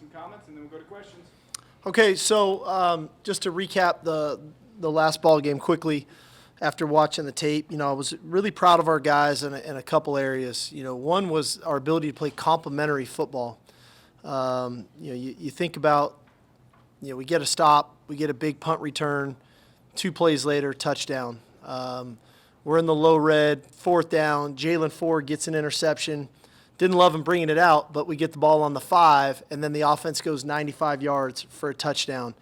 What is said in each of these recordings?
some comments, and then we'll go to questions. Okay, so just to recap the last ball game quickly, after watching the tape, I was really proud of our guys in a couple areas. One was our ability to play complementary football. You think about, we get a stop, we get a big punt return, 2 plays later, touchdown. We're in the low red, 4th down, Jalen Ford gets an interception. Didn't love him bringing it out, but we get the ball on the 5, and then the offense goes 95 yards for a touchdown.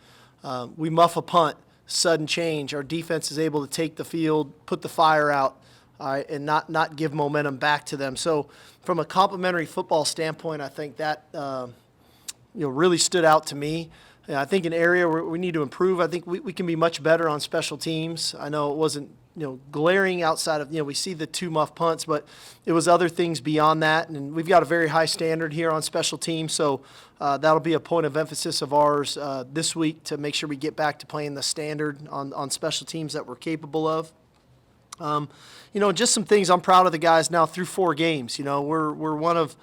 We muff a punt, sudden change. Our defense is able to take the field, put the fire out, and not give momentum back to them. So from a complementary football standpoint, I think that really stood out to me. I think an area where we need to improve, I think we can be much better on special teams. I know it wasn't glaring outside of, we see the 2 muff punts, but it was other things beyond that. And we've got a very high standard here on special teams, so that'll be a point of emphasis of ours this week to make sure we get back to playing the standard on special teams that we're capable of. Just some things I'm proud of the guys now through 4 games. We're one of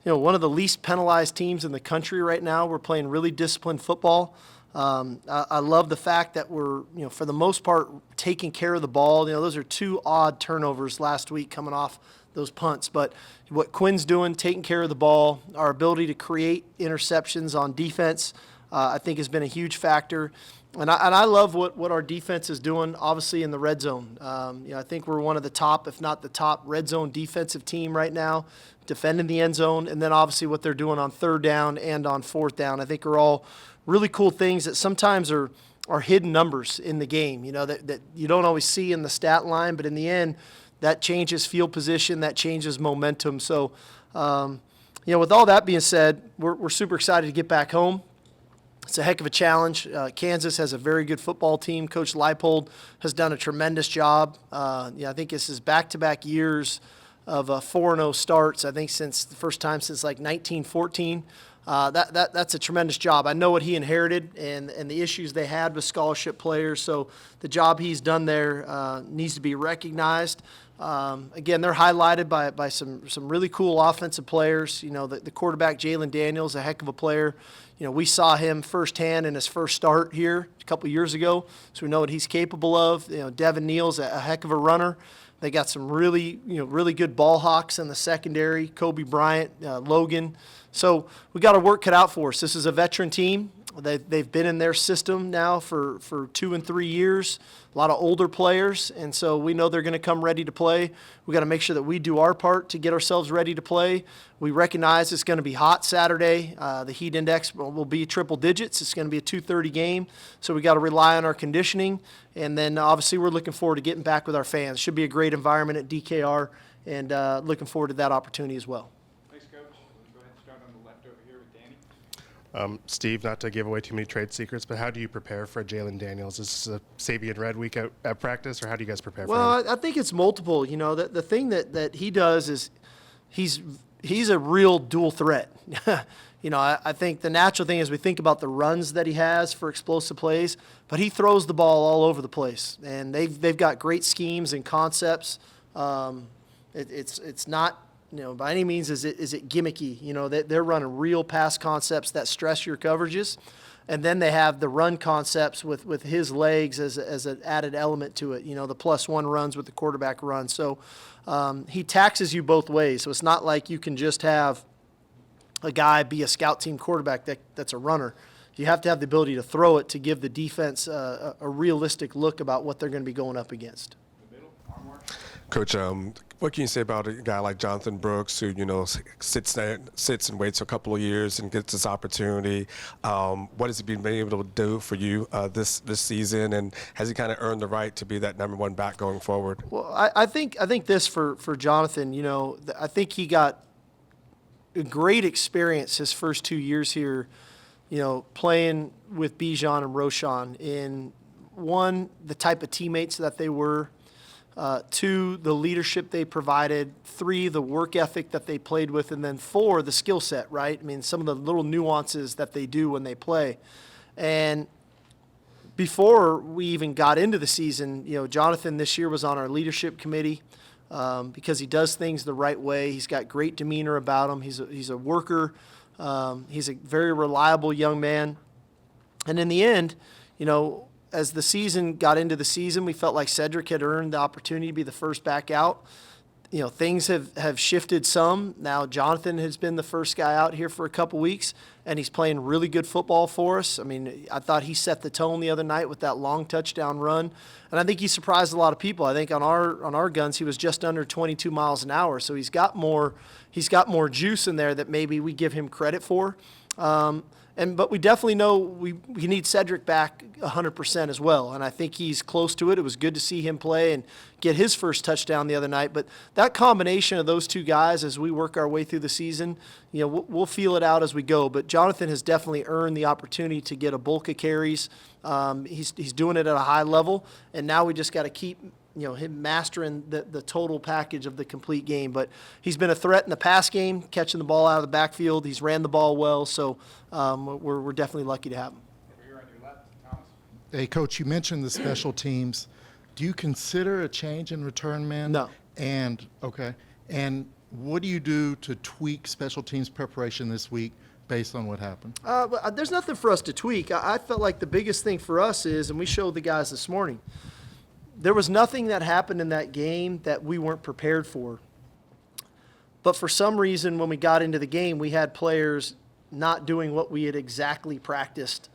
the least penalized teams in the country right now. We're playing really disciplined football. I love the fact that we're, for the most part, taking care of the ball. Those are 2 odd turnovers last week coming off those punts. But what Quinn's doing, taking care of the ball, our ability to create interceptions on defense, I think has been a huge factor. And I love what our defense is doing, obviously, in the red zone. I think we're one of the top, if not the top, red zone defensive team right now, defending the end zone. And then, obviously, what they're doing on 3rd down and on 4th down, I think are all really cool things that sometimes are hidden numbers in the game, that you don't always see in the stat line. But in the end, that changes field position, that changes momentum. So, with all that being said, we're super excited to get back home. It's a heck of a challenge. Kansas has a very good football team. Coach Leipold has done a tremendous job. I think this is back-to-back years of 4-0 starts, I think since the first time since like 1914. That's a tremendous job. I know what he inherited and the issues they had with scholarship players, so the job he's done there needs to be recognized. Again, they're highlighted by some really cool offensive players. The quarterback, Jalen Daniels, a heck of a player. We saw him firsthand in his first start here a couple years ago, so we know what he's capable of. Devin Neal's a heck of a runner. They got some really good ball hawks in the secondary, Kobe Bryant, Logan. So we got our work cut out for us. This is a veteran team. They've been in their system now for 2 and 3 years. A lot of older players, and so we know they're going to come ready to play. We got to make sure that we do our part to get ourselves ready to play. We recognize it's going to be hot Saturday. The heat index will be triple digits. It's going to be a 2:30 game, so we got to rely on our conditioning. And then obviously we're looking forward to getting back with our fans. Should be a great environment at DKR, and looking forward to that opportunity as well. Thanks, Coach. We'll go ahead and start on the left over here with Danny. Steve, not to give away too many trade secrets, but how do you prepare for Jalen Daniels? Is this a Sabian Red week at practice, or how do you guys prepare for him? Well, I think it's multiple. The thing that he does is he's a real dual threat. I think the natural thing is we think about the runs that he has for explosive plays, but he throws the ball all over the place, and they've got great schemes and concepts. It's not by any means is it gimmicky. They're running real pass concepts that stress your coverages, and then they have the run concepts with his legs as an added element to it. The +1 runs with the quarterback run. So he taxes you both ways. So it's not like you can just have a guy be a scout team quarterback that's a runner. You have to have the ability to throw it to give the defense a realistic look about what they're going to be going up against. Coach, what can you say about a guy like Jonathan Brooks, who sits and waits a couple of years and gets this opportunity? What has he been able to do for you this season, and has he kind of earned the right to be that number 1 back going forward? Well, I think this for Jonathan. I think he got a great experience his first 2 years here. Playing with Bijan and Roshan in 1, the type of teammates that they were. 2, the leadership they provided. 3, the work ethic that they played with. And then 4, the skill set, right? I mean, some of the little nuances that they do when they play. And before we even got into the season, Jonathan this year was on our leadership committee because he does things the right way. He's got great demeanor about him. He's a worker. He's a very reliable young man. And in the end, as the season got into the season, we felt like Cedric had earned the opportunity to be the first back out. Things have shifted some. Now Jonathan has been the first guy out here for a couple weeks, and he's playing really good football for us. I mean, I thought he set the tone the other night with that long touchdown run, and I think he surprised a lot of people. I think on our guns, he was just under 22 miles an hour, so he's got more juice in there that maybe we give him credit for. But we definitely know we need Cedric back 100% as well, and I think he's close to it. It was good to see him play and get his first touchdown the other night. But that combination of those two guys, as we work our way through the season, we'll feel it out as we go. But Jonathan has definitely earned the opportunity to get a bulk of carries. He's doing it at a high level, and now we just got to keep him mastering the total package of the complete game. But he's been a threat in the pass game, catching the ball out of the backfield. He's ran the ball well, so we're definitely lucky to have him. Over here on your left, Thomas. Hey, Coach, you mentioned the special teams. Do you consider a change in return men? No. And what do you do to tweak special teams preparation this week based on what happened? But there's nothing for us to tweak. I felt like the biggest thing for us is, and we showed the guys this morning, there was nothing that happened in that game that we weren't prepared for. But for some reason, when we got into the game, we had players not doing what we had exactly practiced,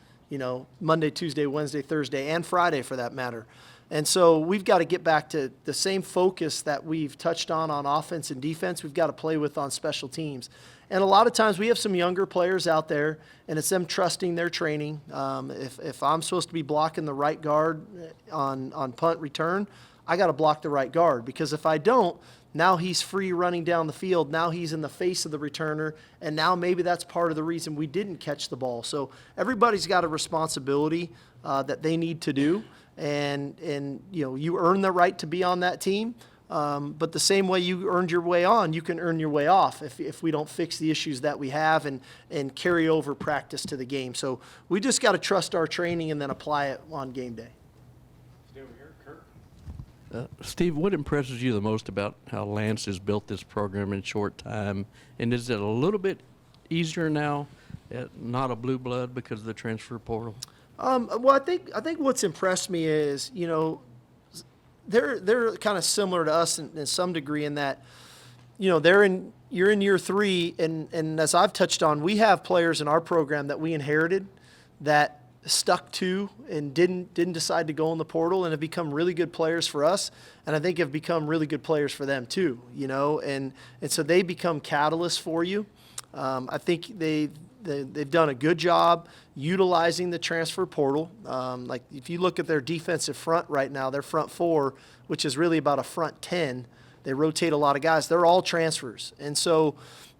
Monday, Tuesday, Wednesday, Thursday, and Friday for that matter. And so we've got to get back to the same focus that we've touched on offense and defense, we've got to play with on special teams. And a lot of times we have some younger players out there, and it's them trusting their training. If I'm supposed to be blocking the right guard on punt return, I got to block the right guard, because if I don't, now he's free running down the field. Now he's in the face of the returner, and now maybe that's part of the reason we didn't catch the ball. So everybody's got a responsibility that they need to do, and you earn the right to be on that team. But the same way you earned your way on, you can earn your way off if we don't fix the issues that we have and carry over practice to the game. So we just got to trust our training and then apply it on game day. Stay over here, Kurt. Steve, what impresses you the most about how Lance has built this program in short time? And is it a little bit easier now, not a blue blood because of the transfer portal? Well, I think what's impressed me is, they're kind of similar to us in some degree in that, you're in year 3, and as I've touched on, we have players in our program that we inherited that stuck to and didn't decide to go in the portal and have become really good players for us, and I think have become really good players for them too, and so they become catalysts for you. I think they've done a good job utilizing the transfer portal. Like if you look at their defensive front right now, their front 4, which is really about a front 10, they rotate a lot of guys. They're all transfers. And so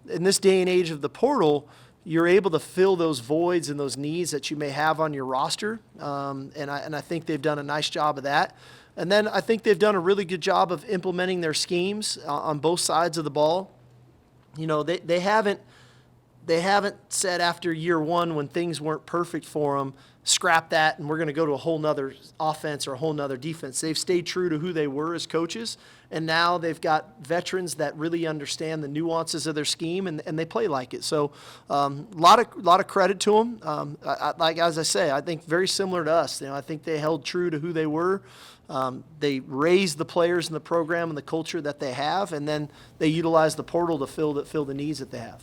in this day and age of the portal, you're able to fill those voids and those needs that you may have on your roster. And I think they've done a nice job of that. And then I think they've done a really good job of implementing their schemes on both sides of the ball. They haven't said after year 1 when things weren't perfect for them, scrap that and we're going to go to a whole nother offense or a whole nother defense. They've stayed true to who they were as coaches, and now they've got veterans that really understand the nuances of their scheme, and they play like it. So a lot of credit to them. As I say, I think very similar to us. I think they held true to who they were. They raised the players in the program and the culture that they have, and then they utilize the portal to fill the needs that they have.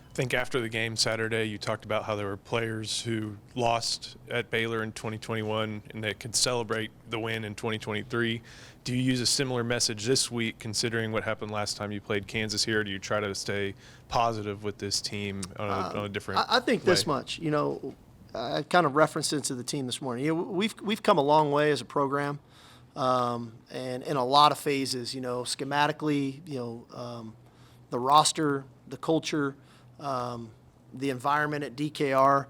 I think after the game Saturday, you talked about how there were players who lost at Baylor in 2021 and that could celebrate the win in 2023. Do you use a similar message this week, considering what happened last time you played Kansas here? Do you try to stay positive with this team on a different I think way? this much. I kind of referenced it to the team this morning. We've come a long way as a program, and in a lot of phases. Schematically, the roster, the culture. The environment at DKR,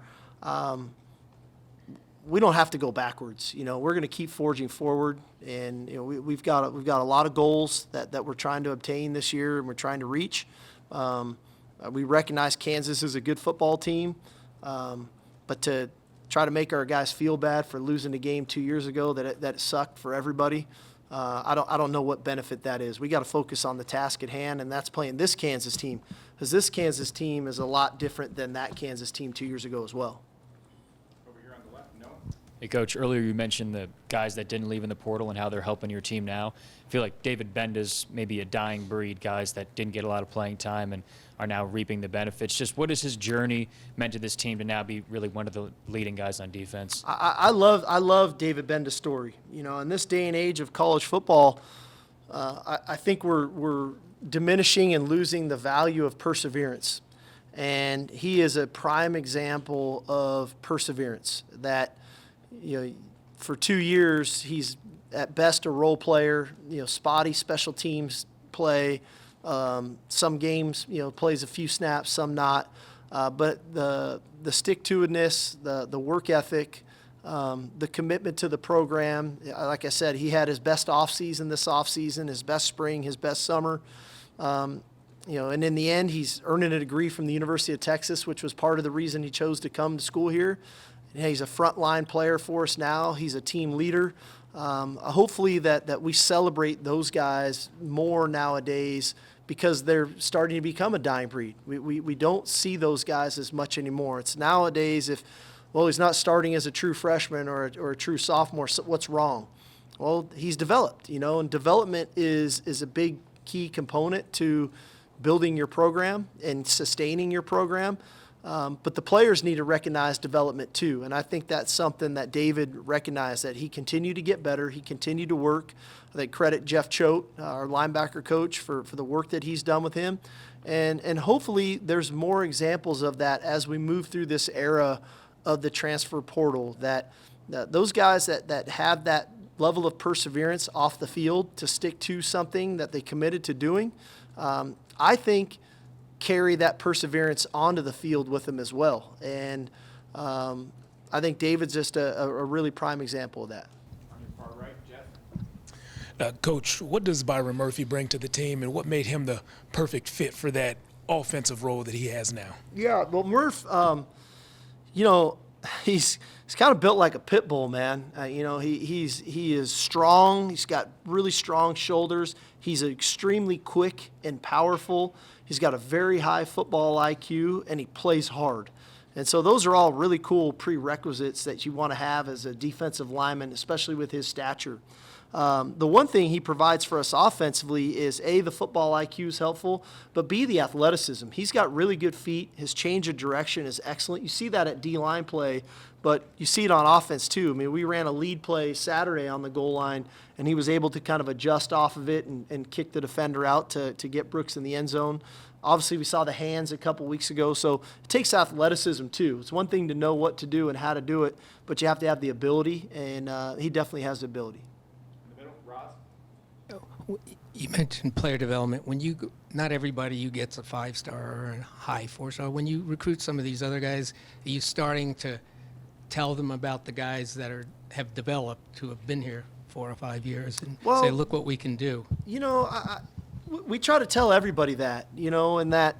we don't have to go backwards. We're going to keep forging forward, and we've got a lot of goals that we're trying to obtain this year, and we're trying to reach. We recognize Kansas is a good football team, but to try to make our guys feel bad for losing the game 2 years ago that it sucked for everybody. I don't know what benefit that is. We got to focus on the task at hand, and that's playing this Kansas team. because this Kansas team is a lot different than that Kansas team 2 years ago as well. Over here on the left, no. Hey, Coach, earlier you mentioned the guys that didn't leave in the portal and how they're helping your team now. I feel like David Gbenda's maybe a dying breed, guys that didn't get a lot of playing time and are now reaping the benefits. Just what has his journey meant to this team to now be really one of the leading guys on defense? I love David Gbenda's story. You know, in this day and age of college football, I think we're diminishing and losing the value of perseverance. And he is a prime example of perseverance that, you know, for 2 years, he's at best a role player, you know, spotty special teams play. Some games, you know, plays a few snaps, some not. But the stick-to-itiveness, the work ethic, the commitment to the program. Like I said, he had his best offseason this offseason, his best spring, his best summer. You know, and in the end, he's earning a degree from the University of Texas, which was part of the reason he chose to come to school here. And he's a frontline player for us now. He's a team leader. Hopefully that we celebrate those guys more nowadays because they're starting to become a dying breed. We don't see those guys as much anymore. It's nowadays well, he's not starting as a true freshman or a true sophomore, so what's wrong? Well, he's developed, you know, and development is a big key component to building your program and sustaining your program. But the players need to recognize development too. And I think that's something that David recognized, that he continued to get better. He continued to work. I think credit Jeff Choate, our linebacker coach, for the work that he's done with him. And hopefully there's more examples of that as we move through this era of the transfer portal, that those guys that have that level of perseverance off the field to stick to something that they committed to doing, I think carry that perseverance onto the field with them as well. And I think David's just a really prime example of that. On your far right, Jeff. Coach, what does Byron Murphy bring to the team, and what made him the perfect fit for that offensive role that he has now? Yeah, well, Murph, you know, he's kind of built like a pit bull, man. You know, he is strong. He's got really strong shoulders. He's extremely quick and powerful. He's got a very high football IQ, and he plays hard. And so those are all really cool prerequisites that you want to have as a defensive lineman, especially with his stature. The one thing he provides for us offensively is, A, the football IQ is helpful, but B, the athleticism. He's got really good feet. His change of direction is excellent. You see that at D-line play, but you see it on offense too. I mean, we ran a lead play Saturday on the goal line, and he was able to kind of adjust off of it and kick the defender out to get Brooks in the end zone. Obviously, we saw the hands a couple weeks ago, so it takes athleticism too. It's one thing to know what to do and how to do it, but you have to have the ability, and he definitely has the ability. In the middle, Roz. You mentioned player development. Not everybody you gets a 5-star or a high 4-star. When you recruit some of these other guys, are you starting to tell them about the guys that have developed, who have been here 4 or 5 years, and say, look what we can do? You know, we try to tell everybody that, you know, and that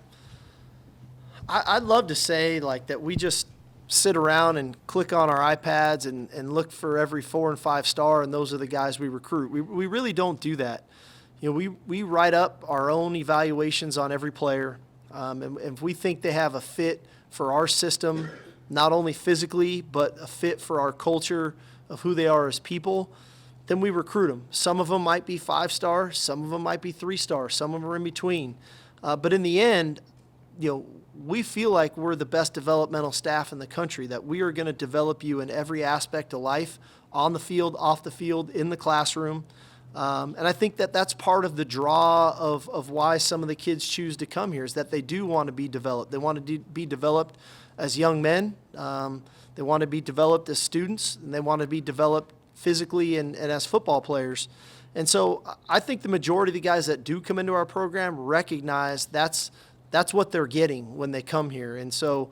I'd love to say like that we just sit around and click on our iPads and look for every 4 and 5 star, and those are the guys we recruit. We really don't do that. You know, we write up our own evaluations on every player, and if we think they have a fit for our system, not only physically, but a fit for our culture of who they are as people, then we recruit them. Some of them might be 5-star, some of them might be 3-star, some of them are in between. But in the end, you know, we feel like we're the best developmental staff in the country, that we are going to develop you in every aspect of life, on the field, off the field, in the classroom. And I think that's part of the draw of why some of the kids choose to come here, is that they do want to be developed. They want to be developed as young men. They want to be developed as students, and they want to be developed physically and as football players. And so I think the majority of the guys that do come into our program recognize that's what they're getting when they come here. And so,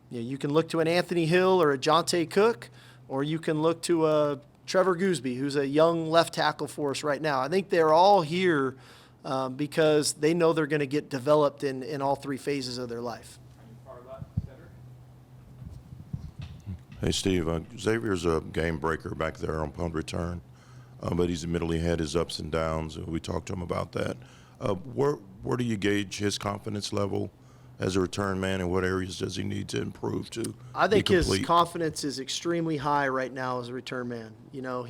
you know, you can look to an Anthony Hill or a Jonte Cook, or you can look to a Trevor Gooseby, who's a young left tackle for us right now. I think they're all here because they know they're going to get developed in all 3 phases of their life. On your far left, Cedric. Hey, Steve, Xavier's a game breaker back there on punt return, but he's admittedly had his ups and downs. We talked to him about that. Where do you gauge his confidence level as a return man, and what areas does he need to improve to I think be his complete? confidence is extremely high right now as a return man. You know,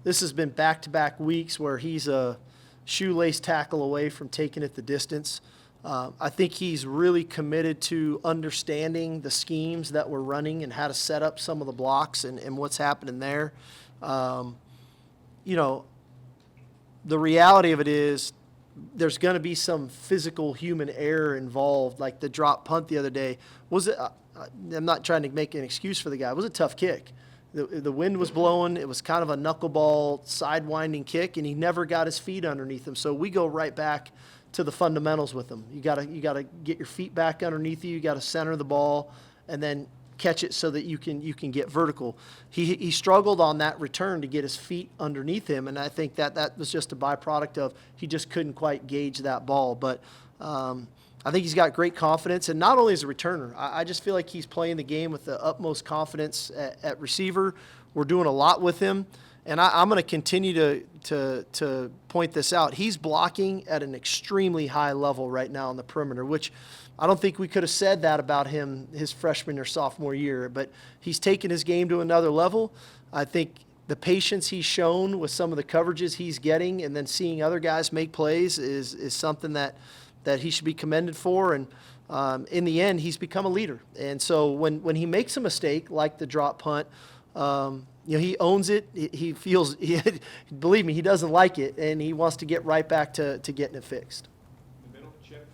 this has been back-to-back weeks where he's a shoelace tackle away from taking it the distance. I think he's really committed to understanding the schemes that we're running and how to set up some of the blocks and what's happening there. You know, the reality of it is there's going to be some physical human error involved, like the drop punt the other day. I'm not trying to make an excuse for the guy. It was a tough kick. The wind was blowing. It was kind of a knuckleball, sidewinding kick, and he never got his feet underneath him. So we go right back to the fundamentals with him. You gotta get your feet back underneath you. You got to center the ball, and then catch it so that you can get vertical. He struggled on that return to get his feet underneath him, and I think that was just a byproduct of he just couldn't quite gauge that ball. But I think he's got great confidence, and not only as a returner, I just feel like he's playing the game with the utmost confidence at receiver. We're doing a lot with him, and I'm going to continue to point this out. He's blocking at an extremely high level right now on the perimeter, which I don't think we could have said that about him his freshman or sophomore year, but he's taken his game to another level. I think the patience he's shown with some of the coverages he's getting and then seeing other guys make plays is something that he should be commended for. And in the end, he's become a leader. And so when he makes a mistake like the drop punt, you know, he owns it. He feels, believe me, he doesn't like it, and he wants to get right back to getting it fixed. In the middle, Chip.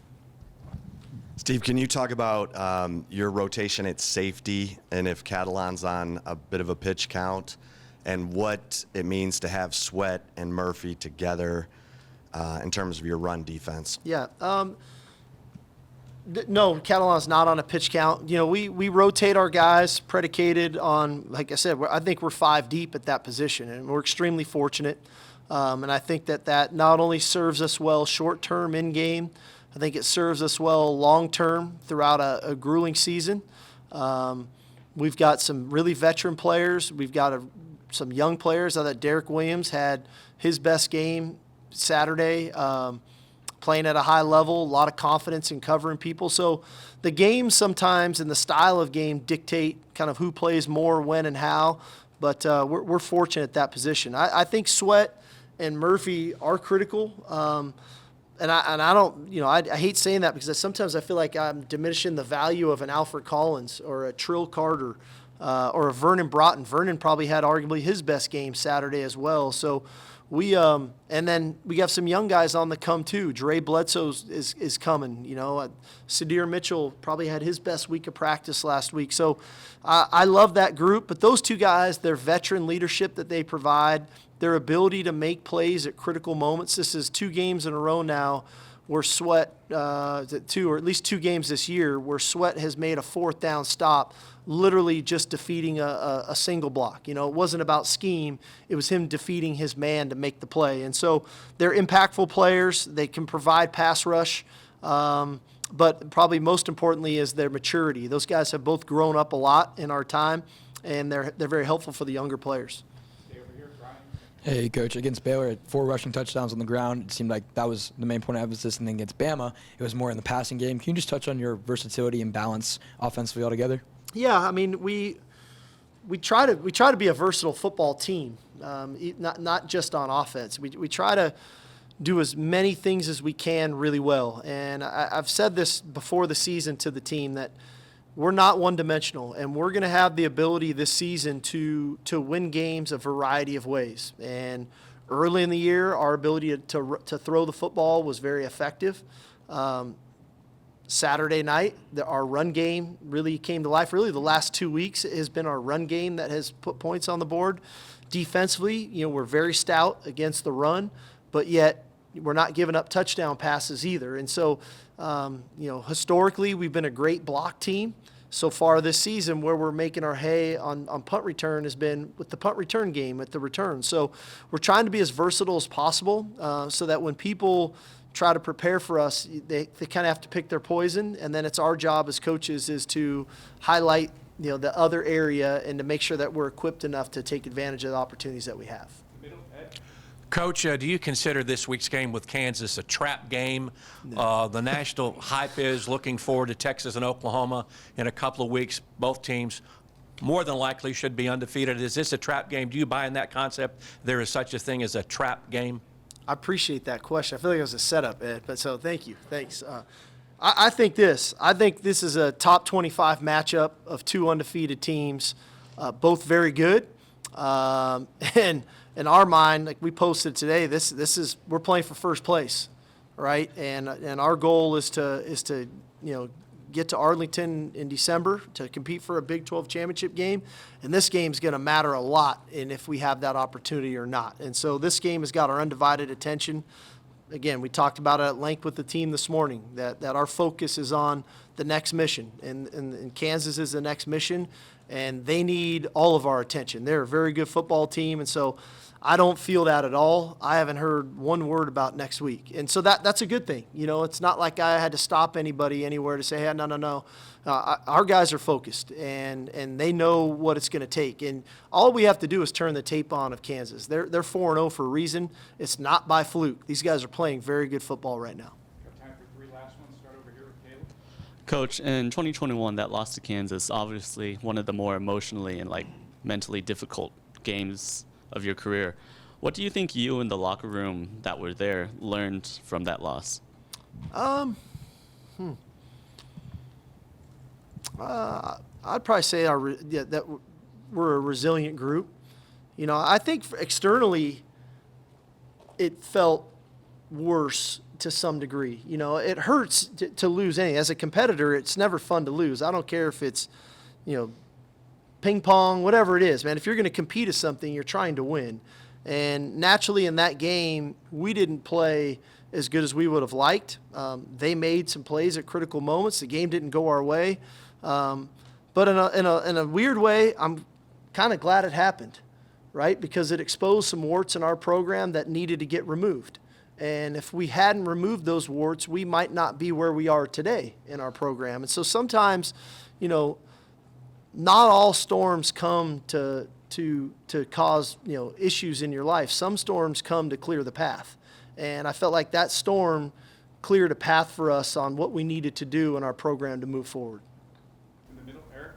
Steve, can you talk about your rotation at safety and if Catalan's on a bit of a pitch count and what it means to have Sweat and Murphy together in terms of your run defense? Yeah. No, Catalan's not on a pitch count. You know, we rotate our guys predicated on, like I said, I think we're 5 deep at that position, and we're extremely fortunate. And I think that not only serves us well short-term in-game, I think it serves us well long-term throughout a grueling season. We've got some really veteran players. We've got some young players. I thought Derek Williams had his best game Saturday, playing at a high level, a lot of confidence in covering people. So the game sometimes and the style of game dictate kind of who plays more, when, and how. But we're fortunate at that position. I think Sweat and Murphy are critical. And I don't, you know, I hate saying that because sometimes I feel like I'm diminishing the value of an Alfred Collins or a Trill Carter or a Vernon Broughton. Vernon probably had arguably his best game Saturday as well. So and then we have some young guys on the come too. Dre Bledsoe is coming. You know, Sadir Mitchell probably had his best week of practice last week. So I love that group. But those two guys, their veteran leadership that they provide, their ability to make plays at critical moments. This is 2 games in a row now where Sweat, or at least 2 games this year, where Sweat has made a 4th down stop, literally just defeating a single block. You know, it wasn't about scheme. It was him defeating his man to make the play. And so they're impactful players. They can provide pass rush. But probably most importantly is their maturity. Those guys have both grown up a lot in our time, and they're very helpful for the younger players. Stay over here, Brian. Hey, Coach. Against Baylor, at 4 rushing touchdowns on the ground, it seemed like that was the main point of emphasis. And then against Bama, it was more in the passing game. Can you just touch on your versatility and balance offensively altogether? Yeah, I mean, we try to be a versatile football team, not just on offense. We try to do as many things as we can really well. And I've said this before the season to the team that we're not one-dimensional, and we're going to have the ability this season to win games a variety of ways. And early in the year, our ability to throw the football was very effective. Saturday night, our run game really came to life. Really, the last 2 weeks has been our run game that has put points on the board. Defensively, you know, we're very stout against the run, but yet we're not giving up touchdown passes either. And so, you know, historically, we've been a great block team. So far this season, where we're making our hay on punt return has been with the punt return game at the return. So we're trying to be as versatile as possible so that when people try to prepare for us, they kind of have to pick their poison, and then it's our job as coaches is to highlight, you know, the other area and to make sure that we're equipped enough to take advantage of the opportunities that we have. Middle, Ed. Coach, do you consider this week's game with Kansas a trap game? The national hype is looking forward to Texas and Oklahoma in a couple of weeks. Both teams more than likely should be undefeated. Is this a trap game? Do you buy in that concept? There is such a thing as a trap game? I appreciate that question. I feel like it was a setup, Ed, but so thank you. Thanks. I think this is a top 25 matchup of two undefeated teams, both very good. And in our mind, like we posted today, this is we're playing for first place, right? And our goal is to get to Arlington in December to compete for a Big 12 championship game. And this game's going to matter a lot in if we have that opportunity or not. And so this game has got our undivided attention. Again, we talked about it at length with the team this morning, that our focus is on the next mission. And Kansas is the next mission, and they need all of our attention. They're a very good football team, and so I don't feel that at all. I haven't heard one word about next week. And so that's a good thing. It's not like I had to stop anybody anywhere to say, hey, no. Our guys are focused, and they know what it's going to take. And all we have to do is turn the tape on of Kansas. They're 4-0 for a reason. It's not by fluke. These guys are playing very good football right now. Got time for three last ones. Start over here with Caleb. Coach, in 2021, that loss to Kansas, obviously one of the more emotionally and mentally difficult games of your career. What do you think you and the locker room that were there learned from that loss? I'd probably say that we're a resilient group. I think externally it felt worse to some degree. It hurts to lose anything. As a competitor, it's never fun to lose. I don't care if it's, ping pong, whatever it is, man. If you're going to compete at something, you're trying to win. And naturally in that game, we didn't play as good as we would have liked. They made some plays at critical moments. The game didn't go our way. But in a weird way, I'm kind of glad it happened, right? Because it exposed some warts in our program that needed to get removed. And if we hadn't removed those warts, we might not be where we are today in our program. And so sometimes, not all storms come to cause, issues in your life. Some storms come to clear the path. And I felt like that storm cleared a path for us on what we needed to do in our program to move forward. In the middle, Eric.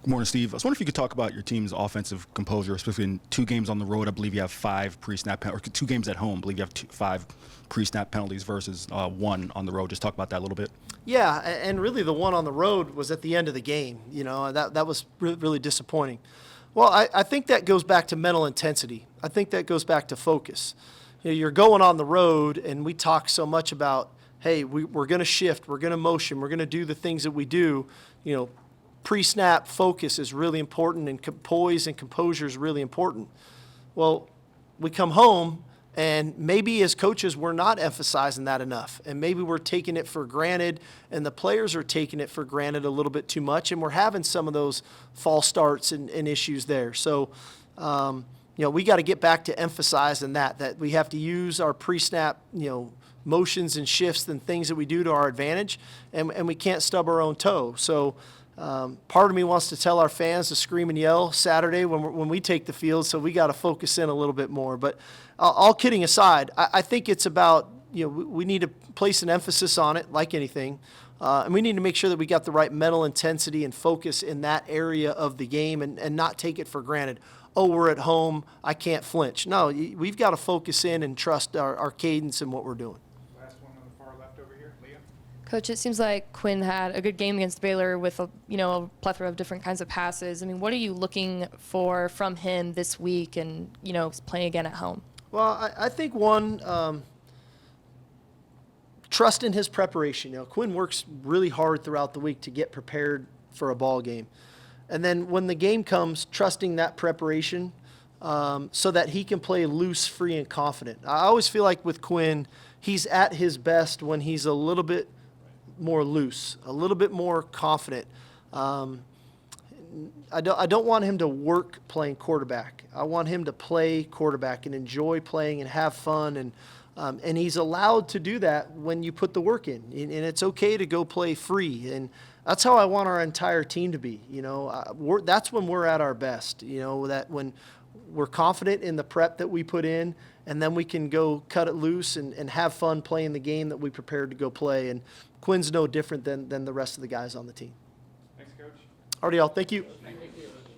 Good morning, Steve. I was wondering if you could talk about your team's offensive composure, especially in 2 games on the road. I believe you have 5 pre-snap penalties, or 2 games at home. I believe you have 5 pre-snap penalties versus 1 on the road. Just talk about that a little bit. Yeah, and really the one on the road was at the end of the game. That was really disappointing. Well, I think that goes back to mental intensity. I think that goes back to focus. You're going on the road, and we talk so much about, hey, we're going to shift, we're going to motion, we're going to do the things that we do. Pre-snap focus is really important, and poise and composure is really important. Well, we come home, and maybe as coaches we're not emphasizing that enough, and maybe we're taking it for granted, and the players are taking it for granted a little bit too much, and we're having some of those false starts and issues there. So, we got to get back to emphasizing that we have to use our pre-snap, motions and shifts and things that we do to our advantage, and we can't stub our own toe. So part of me wants to tell our fans to scream and yell Saturday when we take the field, so we got to focus in a little bit more. But all kidding aside, I think it's about, we need to place an emphasis on it like anything, and we need to make sure that we got the right mental intensity and focus in that area of the game and not take it for granted. Oh, we're at home, I can't flinch. No, we've got to focus in and trust our cadence and what we're doing. Last one on the far left over here, Leah. Coach, it seems like Quinn had a good game against Baylor with a plethora of different kinds of passes. I mean, what are you looking for from him this week and, playing again at home? Well, I think one, trust in his preparation. Quinn works really hard throughout the week to get prepared for a ball game. And then when the game comes, trusting that preparation so that he can play loose, free, and confident. I always feel like with Quinn, he's at his best when he's a little bit more loose, a little bit more confident. I don't want him to work playing quarterback. I want him to play quarterback and enjoy playing and have fun. And he's allowed to do that when you put the work in. And it's okay to go play free. And that's how I want our entire team to be. That's when we're at our best. That when we're confident in the prep that we put in, and then we can go cut it loose and have fun playing the game that we prepared to go play. And Quinn's no different than the rest of the guys on the team. Thanks, Coach. Alrighty, y'all. Thank you.